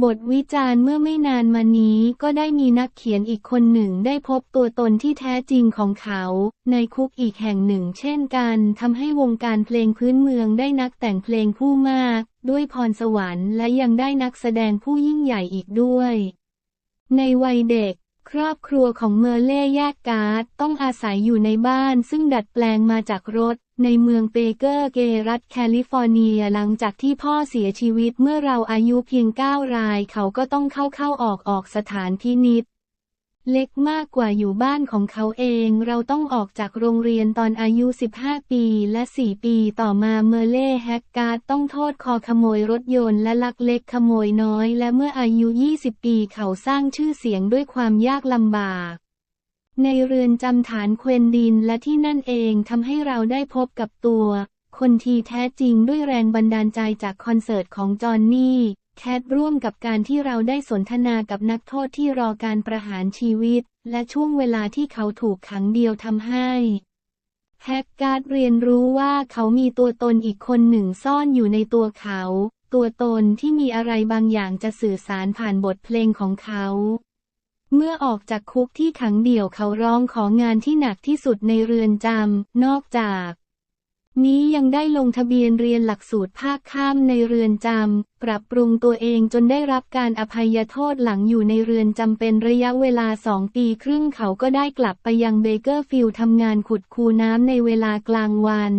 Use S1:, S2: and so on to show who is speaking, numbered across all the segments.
S1: บทวิจารณ์เมื่อไม่นานมานี้ก็ได้มีนักเขียนอีกคนหนึ่งได้พบตัวตนที่แท้จริงของเขาในคุกอีกแห่งหนึ่งเช่นกันทำให้วงการเพลงพื้นเมืองได้นักแต่งเพลงผู้มากด้วยพรสวรรค์และยังได้นักแสดงผู้ยิ่งใหญ่อีกด้วยในวัยเด็กครอบครัวของเมอร์เล่แยกการ์ดต้องอาศัยอยู่ในบ้านซึ่งดัดแปลงมาจากรถในเมืองเบเกอร์เกย์รัฐแคลิฟอร์เนียหลังจากที่พ่อเสียชีวิตเมื่อเราอายุเพียง9 รายเขาก็ต้องเข้าออกสถานพินิจเล็กมากกว่าอยู่บ้านของเขาเองเราต้องออกจากโรงเรียนตอนอายุ15 ปีและ4 ปีต่อมาเมอร์เล่แฮกการ์ดต้องโทษคอขโมยรถยนต์และลักเล็กขโมยน้อยและเมื่ออายุ20 ปีเขาสร้างชื่อเสียงด้วยความยากลำบากในเรือนจำฐานเควนดินและที่นั่นเองทำให้เราได้พบกับตัวคนที่แท้จริงด้วยแรงบันดาลใจจากคอนเสิร์ตของจอห์นนี่แคทร่วมกับการที่เราได้สนทนากับนักโทษที่รอการประหารชีวิตและช่วงเวลาที่เขาถูกขังเดียวทำให้แฮกการ์ดเรียนรู้ว่าเขามีตัวตนอีกคนหนึ่งซ่อนอยู่ในตัวเขาตัวตนที่มีอะไรบางอย่างจะสื่อสารผ่านบทเพลงของเขาเมื่อออกจากคุกที่ขังเดี่ยวเขาร้องของานที่หนักที่สุดในเรือนจำนอกจากนี้ยังได้ลงทะเบียนเรียนหลักสูตรภาคค่ำในเรือนจำปรับปรุงตัวเองจนได้รับการอภัยโทษหลังอยู่ในเรือนจำเป็นระยะเวลา2 ปีครึ่งเขาก็ได้กลับไปยังเบเกอร์ฟิลด์ทำงานขุดคูน้ำในเวลากลางวัน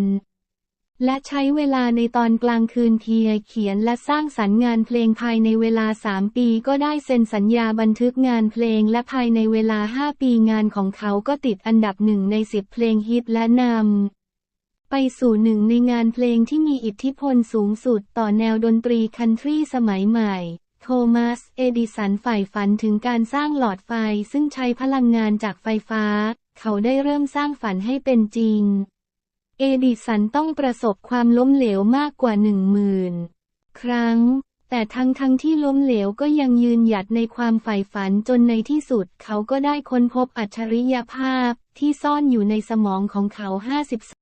S1: และใช้เวลาในตอนกลางคืนเขียนและสร้างสรรค์งานเพลงภายในเวลา3 ปีก็ได้เซ็นสัญญาบันทึกงานเพลงและภายในเวลา5 ปีงานของเขาก็ติดอันดับ1ใน10เพลงฮิตและนำไปสู่หนึ่งในงานเพลงที่มีอิทธิพลสูงสุดต่อแนวดนตรีคันทรีสมัยใหม่โทมัส เอดิสันใฝ่ฝันถึงการสร้างหลอดไฟซึ่งใช้พลังงานจากไฟฟ้าเขาได้เริ่มสร้างฝันให้เป็นจริงเอดิสันต้องประสบความล้มเหลวมากกว่า10,000 ครั้งแต่ทั้งที่ล้มเหลวก็ยังยืนหยัดในความใฝ่ฝันจนในที่สุดเขาก็ได้ค้นพบอัจฉริยภาพที่ซ่อนอยู่ในสมองของเขา50